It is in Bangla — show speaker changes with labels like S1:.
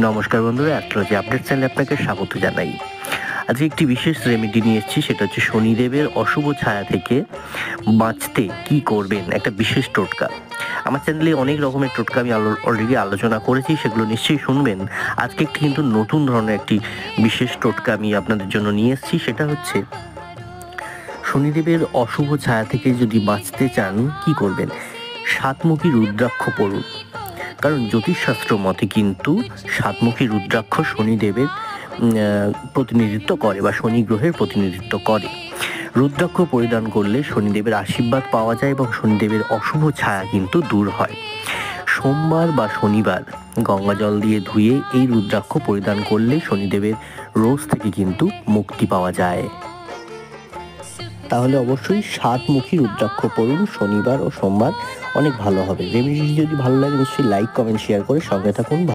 S1: নমস্কার বন্ধুরা, অ্যাস্ট্রোলজি আপডেট চ্যানেলে আপনাকে স্বাগত জানাই। আজকে একটি বিশেষ রেমেডি নিয়ে এসেছি, সেটা হচ্ছে শনিদেবের অশুভ ছায়া থেকে বাঁচতে কি করবেন, একটা বিশেষ টোটকা। আমার চ্যানেলে অনেক রকমের টোটকা আমি অলরেডি আলোচনা করেছি, সেগুলো নিশ্চয়ই শুনবেন। আজকে কিন্তু নতুন ধরনের একটি বিশেষ টোটকা আমি আপনাদের জন্য নিয়ে এসেছি, সেটা হচ্ছে শনিদেবের অশুভ ছায়া থেকে যদি বাঁচতে চান কি করবেন। সাতমুখী রুদ্রাক্ষ পড়ুন, কারণ জ্যোতিষশাস্ত্র মতে কিন্তু সাতমুখী রুদ্রাক্ষ শনিদেবের প্রতিনিধিত্ব করে বা শনি গ্রহের প্রতিনিধিত্ব করে। রুদ্রাক্ষ পরিধান করলে শনিদেবের আশীর্বাদ পাওয়া যায় এবং শনিদেবের অশুভ ছায়া কিন্তু দূর হয়। সোমবার বা শনিবার গঙ্গা জল দিয়ে ধুয়ে এই রুদ্রাক্ষ পরিধান করলে শনিদেবের রোজ থেকে কিন্তু মুক্তি পাওয়া যায়। তাহলে অবশ্যই সাতমুখী রুদ্রাক্ষ পড়ুন শনিবার ও সোমবার, অনেক ভালো হবে। রেমেডিটি যদি ভালো লাগে নিশ্চয়ই লাইক, কমেন্ট, শেয়ার করে সঙ্গে থাকুন।